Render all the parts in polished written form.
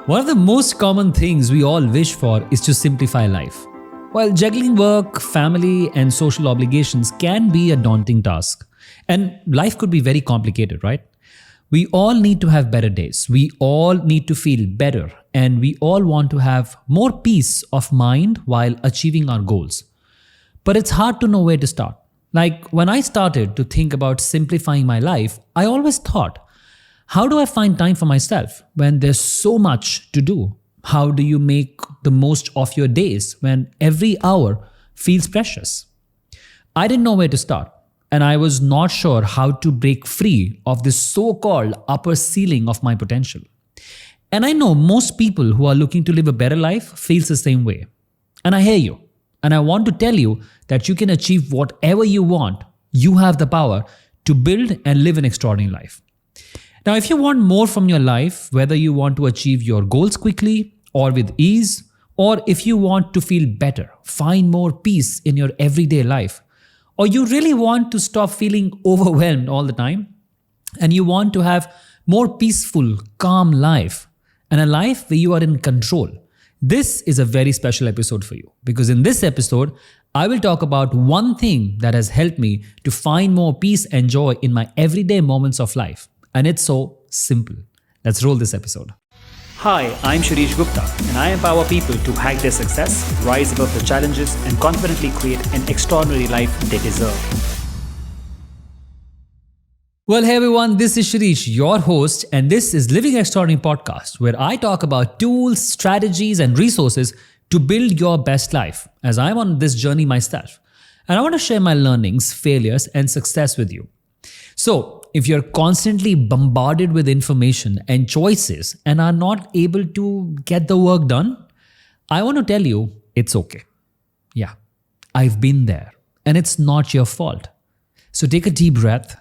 One of the most common things we all wish for is to simplify life. While juggling work, family, and social obligations can be a daunting task, and life could be very complicated, right? We all need to have better days. We all need to feel better, and we all want to have more peace of mind while achieving our goals. But it's hard to know where to start. Like when I started to think about simplifying my life, I always thought, how do I find time for myself when there's so much to do? How do you make the most of your days when every hour feels precious? I didn't know where to start, and I was not sure how to break free of this so-called upper ceiling of my potential. And I know most people who are looking to live a better life feels the same way. And I hear you. And I want to tell you that you can achieve whatever you want. You have the power to build and live an extraordinary life. Now, if you want more from your life, whether you want to achieve your goals quickly or with ease, or if you want to feel better, find more peace in your everyday life, or you really want to stop feeling overwhelmed all the time, and you want to have more peaceful, calm life, and a life where you are in control, this is a very special episode for you. Because in this episode, I will talk about one thing that has helped me to find more peace and joy in my everyday moments of life. And it's so simple. Let's roll this episode. Hi, I'm Shirish Gupta, and I empower people to hack their success, rise above the challenges, and confidently create an extraordinary life they deserve. Well, hey everyone, this is Shirish, your host, and this is Living Extraordinary Podcast, where I talk about tools, strategies, and resources to build your best life, as I'm on this journey myself. And I want to share my learnings, failures, and success with you. So, if you're constantly bombarded with information and choices and are not able to get the work done, I want to tell you it's okay. Yeah, I've been there, and it's not your fault. So take a deep breath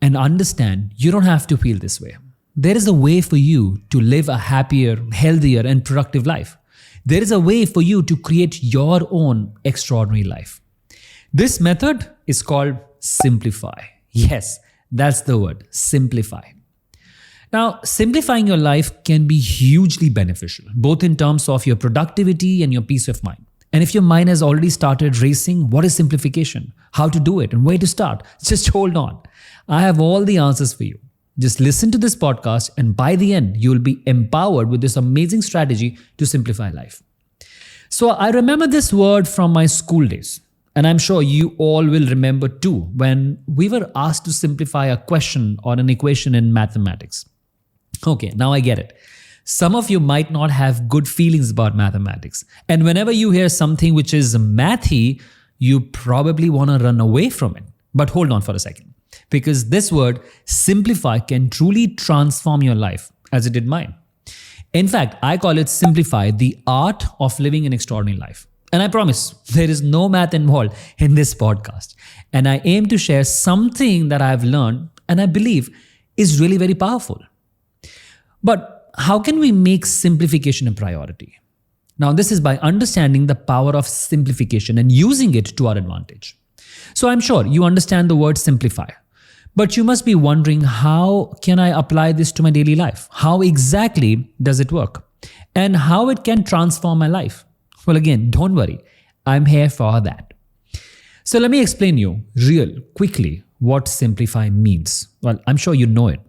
and understand you don't have to feel this way. There is a way for you to live a happier, healthier, and productive life. There is a way for you to create your own extraordinary life. This method is called simplify. Yes, that's the word, simplify. Now, simplifying your life can be hugely beneficial, both in terms of your productivity and your peace of mind. And if your mind has already started racing, what is simplification? How to do it and where to start? Just hold on. I have all the answers for you. Just listen to this podcast, and by the end, you will be empowered with this amazing strategy to simplify life. So I remember this word from my school days. And I'm sure you all will remember too when we were asked to simplify a question or an equation in mathematics. Okay, now I get it. Some of you might not have good feelings about mathematics. And whenever you hear something which is mathy, you probably want to run away from it. But hold on for a second. Because this word, simplify, can truly transform your life as it did mine. In fact, I call it simplify, the art of living an extraordinary life. And I promise, there is no math involved in this podcast. And I aim to share something that I've learned and I believe is really very powerful. But how can we make simplification a priority? Now, this is by understanding the power of simplification and using it to our advantage. So I'm sure you understand the word simplify. But you must be wondering, how can I apply this to my daily life? How exactly does it work? And how it can transform my life? Well, again, don't worry. I'm here for that. So let me explain you quickly what simplify means. Well, I'm sure you know it.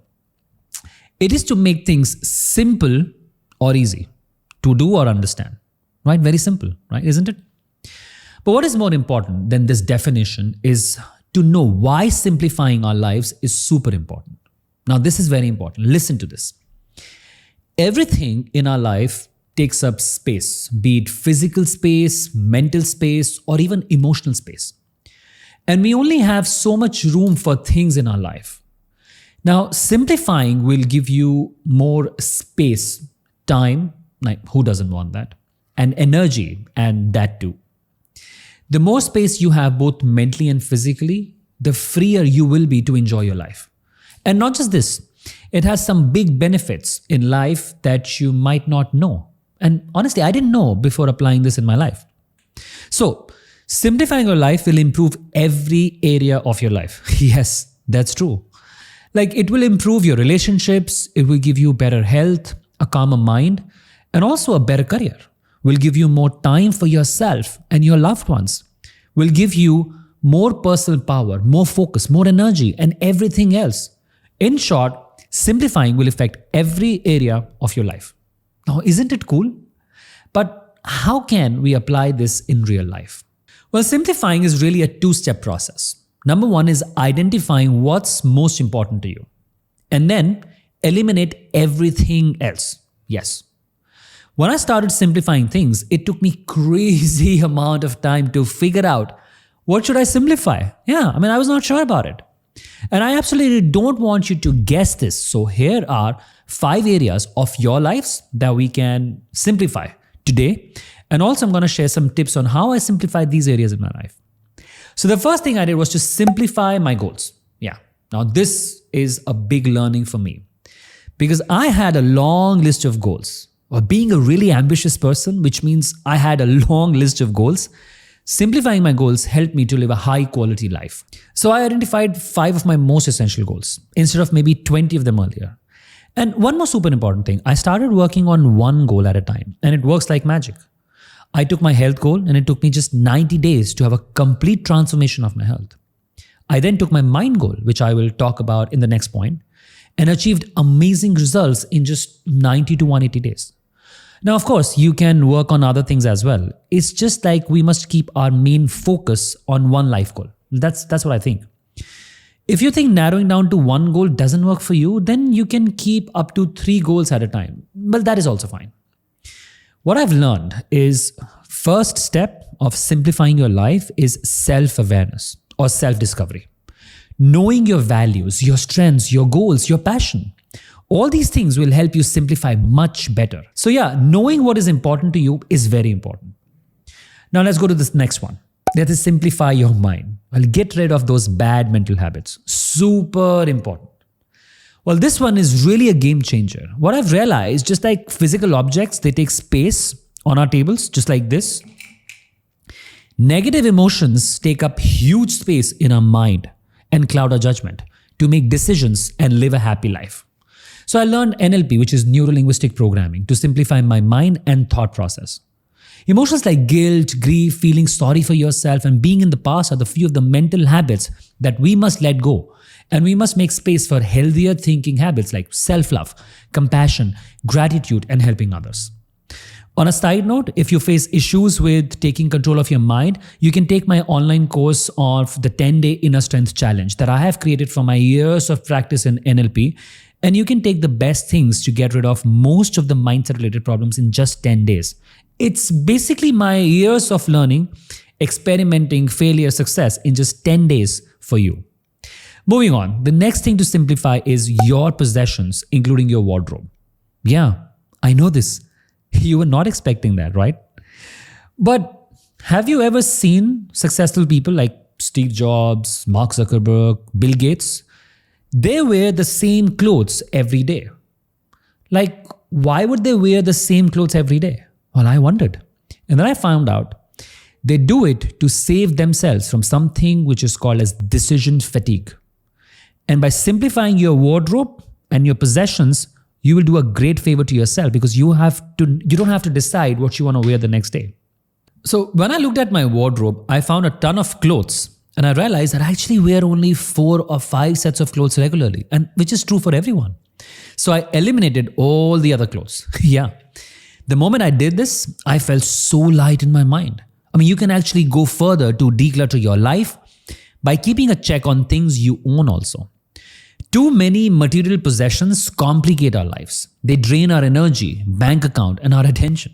It is to make things simple or easy to do or understand. Right? Very simple, right? Isn't it? But what is more important than this definition is to know why simplifying our lives is super important. Now, this is very important. Listen to this. Everything in our life takes up space, be it physical space, mental space, or even emotional space. And we only have so much room for things in our life. Now, simplifying will give you more space, time, like who doesn't want that, and energy, and that too. The more space you have both mentally and physically, the freer you will be to enjoy your life. And not just this, it has some big benefits in life that you might not know. And honestly, I didn't know before applying this in my life. So, simplifying your life will improve every area of your life. Yes, that's true. Like it will improve your relationships, it will give you better health, a calmer mind, and also a better career. Will give you more time for yourself and your loved ones. Will give you more personal power, more focus, more energy, and everything else. In short, simplifying will affect every area of your life. Now, isn't it cool? But how can we apply this in real life? Well, simplifying is really a two-step process. Number one is identifying what's most important to you, and then eliminate everything else. Yes. When I started simplifying things, it took me crazy amount of time to figure out what should I simplify. I was not sure about it. And I absolutely don't want you to guess this. So here are 5 areas of your lives that we can simplify today. And also I'm going to share some tips on how I simplified these areas in my life. So the first thing I did was to simplify my goals. Now this is a big learning for me because I had a long list of goals. Or being a really ambitious person, which means I had a long list of goals, simplifying my goals helped me to live a high quality life. So I identified 5 of my most essential goals instead of maybe 20 of them earlier. And one more super important thing, I started working on one goal at a time, and it works like magic. I took my health goal and it took me just 90 days to have a complete transformation of my health. I then took my mind goal, which I will talk about in the next point, and achieved amazing results in just 90 to 180 days. Now, of course, you can work on other things as well. It's just like we must keep our main focus on one life goal. That's what I think. If you think narrowing down to one goal doesn't work for you, then you can keep up to 3 goals at a time. But that is also fine. What I've learned is first step of simplifying your life is self-awareness or self-discovery. Knowing your values, your strengths, your goals, your passion. All these things will help you simplify much better. So knowing what is important to you is very important. Now let's go to this next one. That is simplify your mind. Well, get rid of those bad mental habits. Super important. Well, this one is really a game changer. What I've realized, just like physical objects, they take space on our tables, just like this. Negative emotions take up huge space in our mind and cloud our judgment to make decisions and live a happy life. So I learned NLP, which is neuro-linguistic programming, to simplify my mind and thought process. Emotions like guilt, grief, feeling sorry for yourself, and being in the past are the few of the mental habits that we must let go. And we must make space for healthier thinking habits like self-love, compassion, gratitude, and helping others. On a side note, if you face issues with taking control of your mind, you can take my online course of the 10-day Inner Strength Challenge that I have created from my years of practice in NLP. And you can take the best things to get rid of most of the mindset-related problems in just 10 days. It's basically my years of learning, experimenting, failure, success in just 10 days for you. Moving on, the next thing to simplify is your possessions, including your wardrobe. Yeah, I know this. You were not expecting that, right? But have you ever seen successful people like Steve Jobs, Mark Zuckerberg, Bill Gates? They wear the same clothes every day. Like, why would they wear the same clothes every day? Well, I wondered. And then I found out they do it to save themselves from something which is called as decision fatigue. And by simplifying your wardrobe and your possessions, you will do a great favor to yourself because you don't have to decide what you want to wear the next day. So when I looked at my wardrobe, I found a ton of clothes. And I realized that I actually wear only 4 or 5 sets of clothes regularly, and which is true for everyone. So I eliminated all the other clothes. The moment I did this, I felt so light in my mind. You can actually go further to declutter your life by keeping a check on things you own also. Too many material possessions complicate our lives. They drain our energy, bank account, and our attention.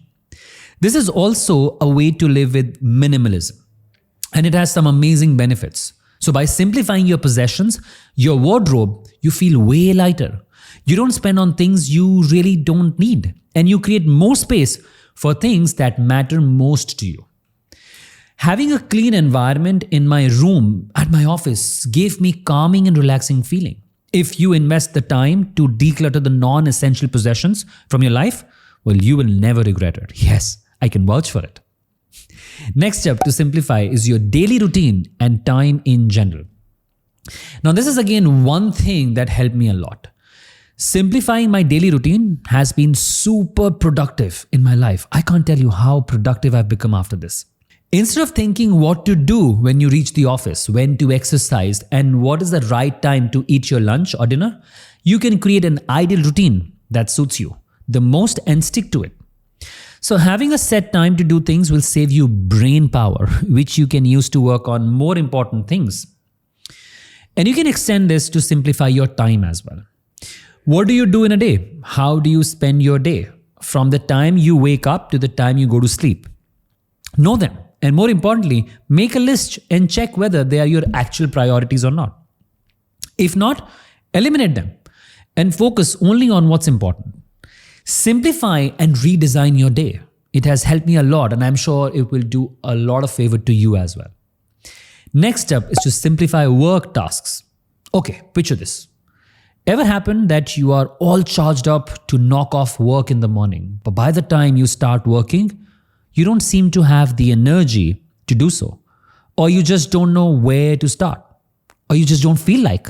This is also a way to live with minimalism. And it has some amazing benefits. So by simplifying your possessions, your wardrobe, you feel way lighter. You don't spend on things you really don't need. And you create more space for things that matter most to you. Having a clean environment in my room at my office gave me calming and relaxing feeling. If you invest the time to declutter the non-essential possessions from your life, well, you will never regret it. Yes, I can vouch for it. Next step to simplify is your daily routine and time in general. Now, this is again one thing that helped me a lot. Simplifying my daily routine has been super productive in my life. I can't tell you how productive I've become after this. Instead of thinking what to do when you reach the office, when to exercise, and what is the right time to eat your lunch or dinner, you can create an ideal routine that suits you the most and stick to it. So having a set time to do things will save you brain power, which you can use to work on more important things. And you can extend this to simplify your time as well. What do you do in a day? How do you spend your day? From the time you wake up to the time you go to sleep. Know them. And more importantly, make a list and check whether they are your actual priorities or not. If not, eliminate them and focus only on what's important. Simplify and redesign your day. It has helped me a lot, and I'm sure it will do a lot of favor to you as well. Next step is to simplify work tasks. Okay, picture this. Ever happen that you are all charged up to knock off work in the morning, but by the time you start working, you don't seem to have the energy to do so, or you just don't know where to start, or you just don't feel like?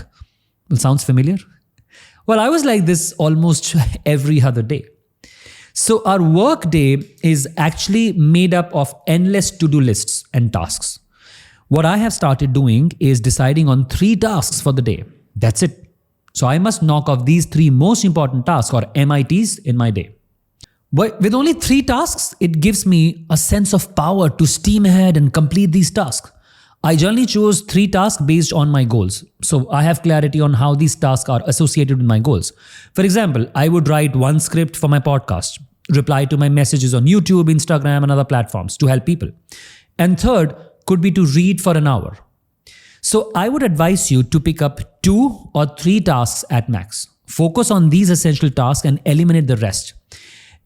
Well, sounds familiar? Well, I was like this almost every other day. So our work day is actually made up of endless to-do lists and tasks. What I have started doing is deciding on 3 tasks for the day. That's it. So I must knock off these 3 most important tasks, or MITs, in my day. But with only 3 tasks, it gives me a sense of power to steam ahead and complete these tasks. I generally choose 3 tasks based on my goals. So I have clarity on how these tasks are associated with my goals. For example, I would write 1 script for my podcast, reply to my messages on YouTube, Instagram, and other platforms to help people. And third could be to read for an hour. So I would advise you to pick up 2 or 3 tasks at max. Focus on these essential tasks and eliminate the rest.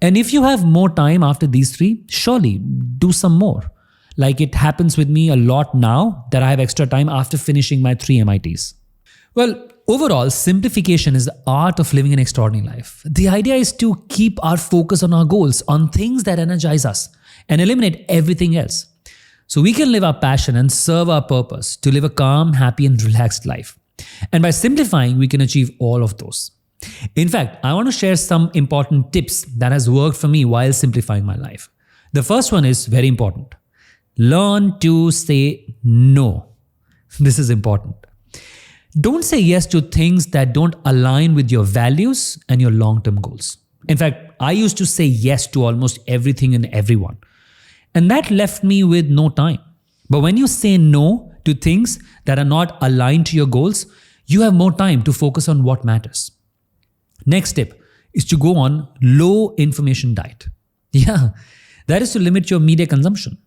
And if you have more time after these 3, surely do some more. Like it happens with me a lot now that I have extra time after finishing my 3 MITs. Well, overall, simplification is the art of living an extraordinary life. The idea is to keep our focus on our goals, on things that energize us, and eliminate everything else. So we can live our passion and serve our purpose to live a calm, happy, and relaxed life. And by simplifying, we can achieve all of those. In fact, I want to share some important tips that has worked for me while simplifying my life. The first one is very important. Learn to say no. This is important. Don't say yes to things that don't align with your values and your long-term goals. In fact, I used to say yes to almost everything and everyone. And that left me with no time. But when you say no to things that are not aligned to your goals, you have more time to focus on what matters. Next tip is to go on low information diet. Yeah, that is to limit your media consumption.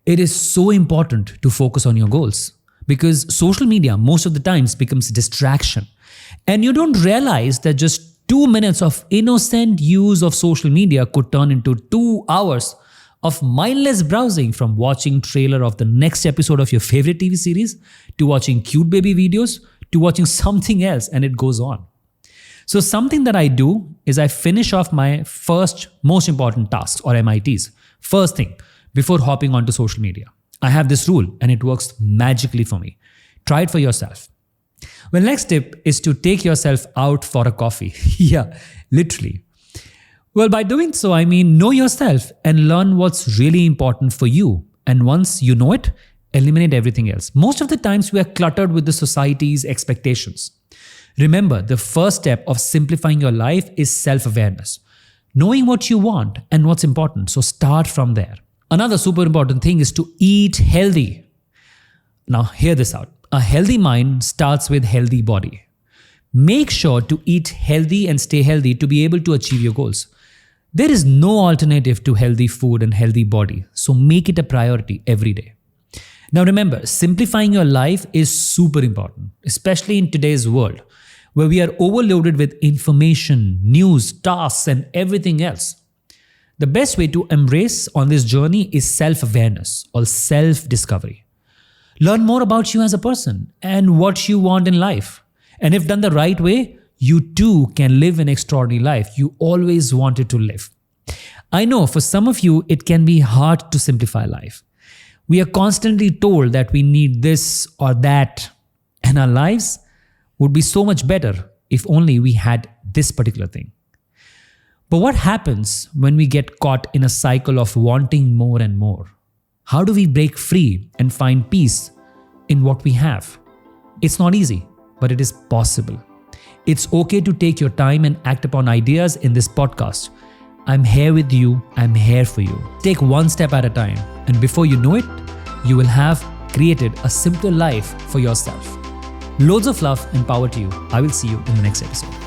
It is so important to focus on your goals because social media most of the times becomes distraction. And you don't realize that just 2 minutes of innocent use of social media could turn into 2 hours of mindless browsing, from watching trailer of the next episode of your favorite TV series to watching cute baby videos to watching something else, and it goes on. So something that I do is I finish off my first most important tasks, or MITs, first thing before hopping onto social media. I have this rule and it works magically for me. Try it for yourself. Well, next tip is to take yourself out for a coffee. Yeah, literally. Well, by doing so, I mean know yourself and learn what's really important for you. And once you know it, eliminate everything else. Most of the times we are cluttered with the society's expectations. Remember, the first step of simplifying your life is self-awareness. Knowing what you want and what's important. So start from there. Another super important thing is to eat healthy. Now, hear this out. A healthy mind starts with healthy body. Make sure to eat healthy and stay healthy to be able to achieve your goals. There is no alternative to healthy food and healthy body. So make it a priority every day. Now remember, simplifying your life is super important, especially in today's world, where we are overloaded with information, news, tasks, and everything else. The best way to embrace on this journey is self-awareness or self-discovery. Learn more about you as a person and what you want in life. And if done the right way, you too can live an extraordinary life you always wanted to live. I know for some of you, it can be hard to simplify life. We are constantly told that we need this or that, and our lives would be so much better if only we had this particular thing. But what happens when we get caught in a cycle of wanting more and more? How do we break free and find peace in what we have? It's not easy, but it is possible. It's okay to take your time and act upon ideas in this podcast. I'm here with you. I'm here for you. Take one step at a time, and before you know it, you will have created a simpler life for yourself. Loads of love and power to you. I will see you in the next episode.